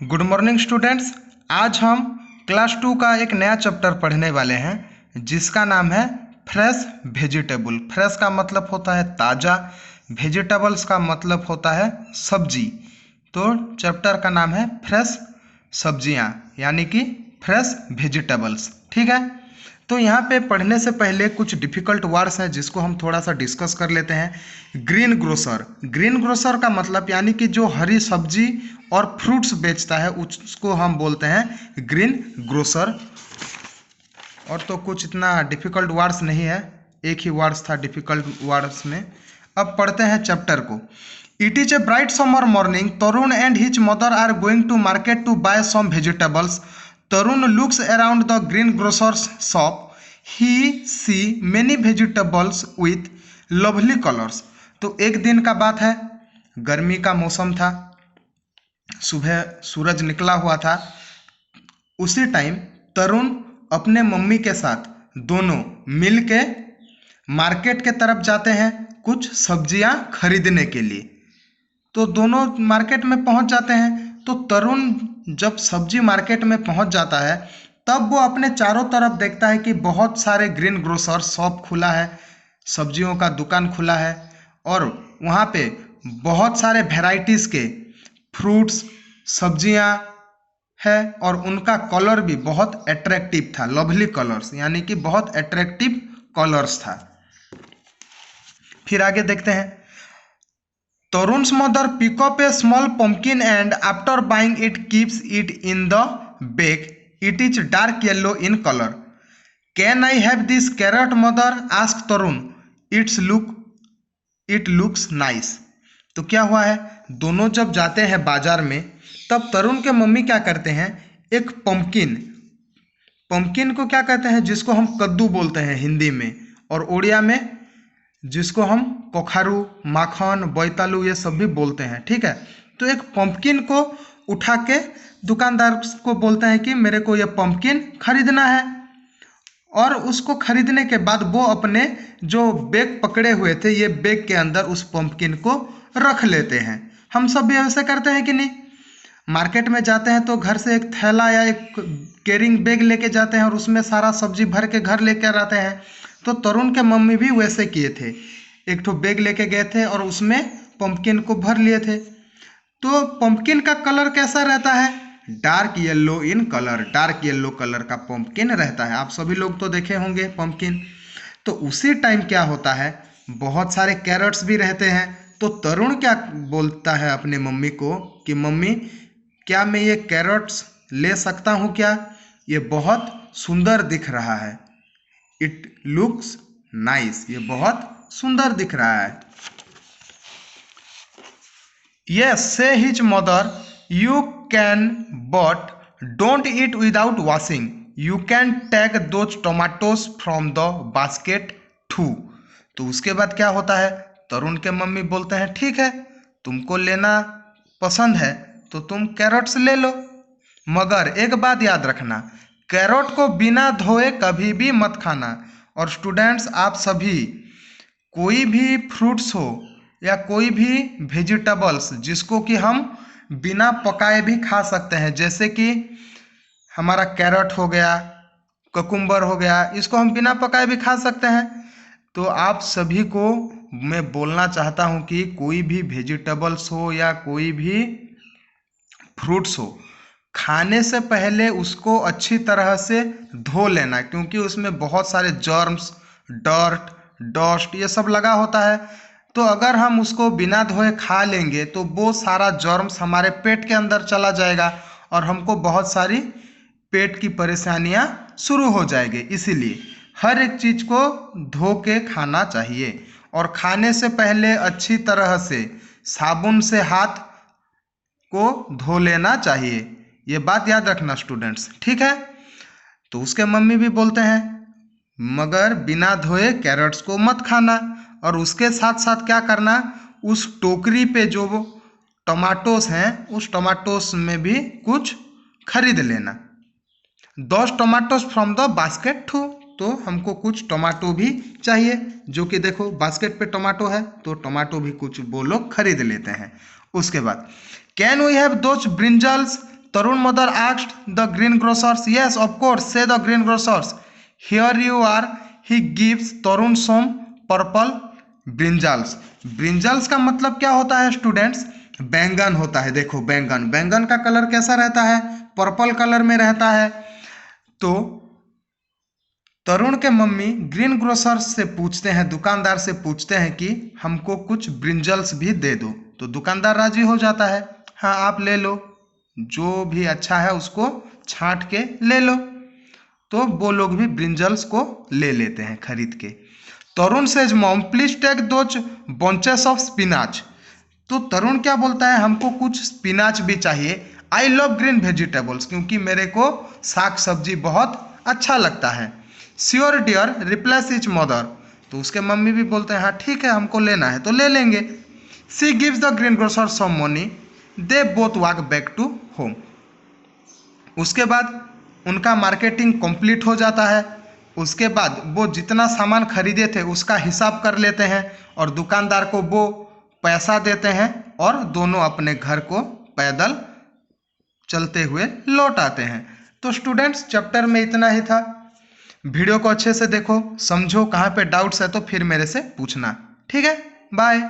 Good morning students. आज हम class 2 का एक नया चैप्टर पढ़ने वाले हैं जिसका नाम है फ्रेश वेजिटेबल। फ्रेश का मतलब होता है ताज़ा, वेजिटेबल्स का मतलब होता है सब्जी। तो चैप्टर का नाम है फ्रेश सब्जियां, यानी कि फ्रेश वेजिटेबल्स। ठीक है, तो यहाँ पे पढ़ने से पहले कुछ डिफ़िकल्ट वर्ड्स हैं जिसको हम थोड़ा सा डिस्कस कर लेते हैं। ग्रीन ग्रोसर, ग्रीन ग्रोसर का मतलब यानी कि जो हरी सब्जी और फ्रूट्स बेचता है उसको हम बोलते हैं ग्रीन ग्रोसर। और तो कुछ इतना डिफ़िकल्ट वर्ड्स नहीं है, एक ही वर्ड्स था डिफ़िकल्ट वर्ड्स में। अब पढ़ते हैं चैप्टर को। It is a bright summer morning, Tarun and his mother are going to market to buy some vegetables. Tarun looks around the greengrocer's shop. He see many vegetables with lovely colors. तो एक दिन का बात है, गर्मी का मौसम था, सुबह सूरज निकला हुआ था। उसी टाइम तरुण अपने मम्मी के साथ दोनों मिल के मार्केट के तरफ जाते हैं कुछ सब्जियां खरीदने के लिए। तो दोनों मार्केट में पहुंच जाते हैं। तो तरुण जब सब्जी मार्केट में पहुंच जाता है तब वो अपने चारों तरफ देखता है कि बहुत सारे ग्रीन ग्रोसर शॉप खुला है, सब्जियों का दुकान खुला है और वहाँ पे बहुत सारे वेराइटीज़ के फ्रूट्स सब्जियाँ है और उनका कलर भी बहुत अट्रैक्टिव था, लवली कलर्स, यानी कि बहुत अट्रैक्टिव कलर्स था। फिर आगे देखते हैं। Tarun's mother pick up a small pumpkin and after buying it keeps it in the bag. It is dark yellow in color. Can I have this carrot, mother? asked Tarun. It looks nice. तो क्या हुआ है, दोनों जब जाते हैं बाजार में तब तरुण के मम्मी क्या करते हैं, एक पंपकिन को क्या कहते हैं, जिसको हम कद्दू बोलते हैं हिंदी में, और उड़िया में जिसको हम कखारू, माखन, बोईतालू ये सब भी बोलते हैं। ठीक है, तो एक पंपकिन को उठा के दुकानदार को बोलते हैं कि मेरे को ये पंपकिन खरीदना है। और उसको खरीदने के बाद वो अपने जो बैग पकड़े हुए थे ये बैग के अंदर उस पंपकिन को रख लेते हैं। हम सब भी ऐसे करते हैं कि नहीं, मार्केट में जाते हैं तो घर से एक थैला या एक कैरिंग बैग लेके जाते हैं और उसमें सारा सब्जी भर के घर लेकर आते हैं। तो तरुण के मम्मी भी वैसे किए थे, एक ठो बैग लेके गए थे और उसमें पंपकिन को भर लिए थे। तो पंपकिन का कलर कैसा रहता है, dark yellow in colour, dark yellow colour का पंपकिन रहता है। आप सभी लोग तो देखे होंगे पंपकिन। तो उसी टाइम क्या होता है, बहुत सारे कैरेट्स भी रहते हैं। तो तरुण क्या बोलता है अपने मम्मी को कि मम्मी क्या मैं ये कैरेट्स ले सकता हूँ क्या, ये बहुत सुंदर दिख रहा है। इट लुक्स नाइस, ये बहुत सुंदर दिख रहा है। Yes says his mother, you can but don't eat without washing, you can take those tomatoes from the basket too. तो उसके बाद क्या होता है, तरुण के मम्मी बोलते हैं ठीक है, तुमको लेना पसंद है तो तुम कैरेट्स ले लो, मगर एक बात याद रखना, कैरेट को बिना धोए कभी भी मत खाना। और स्टूडेंट्स आप सभी कोई भी फ्रूट्स हो या कोई भी वेजिटेबल्स जिसको कि हम बिना पकाए भी खा सकते हैं, जैसे कि हमारा कैरेट हो गया, ककुम्बर हो गया, इसको हम बिना पकाए भी खा सकते हैं। तो आप सभी को मैं बोलना चाहता हूँ कि कोई भी वेजिटेबल्स हो या कोई भी फ्रूट्स हो, खाने से पहले उसको अच्छी तरह से धो लेना, क्योंकि उसमें बहुत सारे जर्म्स, डर्ट, डस्ट ये सब लगा होता है। तो अगर हम उसको बिना धोए खा लेंगे तो वो सारा जर्म्स हमारे पेट के अंदर चला जाएगा और हमको बहुत सारी पेट की परेशानियां शुरू हो जाएगी। इसीलिए हर एक चीज़ को धो के खाना चाहिए और खाने से पहले अच्छी तरह से साबुन से हाथ को धो लेना चाहिए। ये बात याद रखना स्टूडेंट्स, ठीक है। तो उसके मम्मी भी बोलते हैं मगर बिना धोए कैरेट्स को मत खाना, और उसके साथ साथ क्या करना, उस टोकरी पे जो टमाटोस हैं उस टमाटोस में भी कुछ खरीद लेना। 10 tomatoes from the basket too, तो हमको कुछ टमाटो भी चाहिए, जो कि देखो बास्केट पे टमाटो है तो टमाटो भी कुछ वो लोग खरीद लेते हैं। उसके बाद can we have those brinjals, Tarun mother asked the greengrocers. Yes, of course, say the greengrocers. Here you are. He gives Tarun some purple brinjals. Brinjals का मतलब क्या होता है स्टूडेंट्स? बैंगन होता है। देखो बैंगन, बैंगन का कलर कैसा रहता है? पर्पल कलर में रहता है। तो तरुण के मम्मी ग्रीन ग्रोसर्स से पूछते हैं, दुकानदार से पूछते हैं कि हमको कुछ ब्रिंजल्स भी दे दो। तो दुकानदार राजी हो जाता है, हाँ आप ले लो, जो भी अच्छा है उसको छांट के ले लो। तो वो लोग भी ब्रिंजल्स को ले लेते हैं खरीद के। Tarun says mom please take those bunches of spinach. तो तरुण क्या बोलता है, हमको कुछ स्पिनाच भी चाहिए। आई लव ग्रीन वेजिटेबल्स, क्योंकि मेरे को साग सब्जी बहुत अच्छा लगता है। Sure dear replies his mother. तो उसके मम्मी भी बोलते हैं हाँ ठीक है, हमको लेना है तो ले लेंगे। She gives the green grocer some money. They both walk back to home. उसके बाद उनका मार्केटिंग कंप्लीट हो जाता है। उसके बाद वो जितना सामान खरीदे थे उसका हिसाब कर लेते हैं और दुकानदार को वो पैसा देते हैं और दोनों अपने घर को पैदल चलते हुए लौट आते हैं। तो स्टूडेंट्स चैप्टर में इतना ही था। वीडियो को अच्छे से देखो, समझो, कहाँ पे डाउट्स है तो फिर मेरे से पूछना। ठीक है, बाय।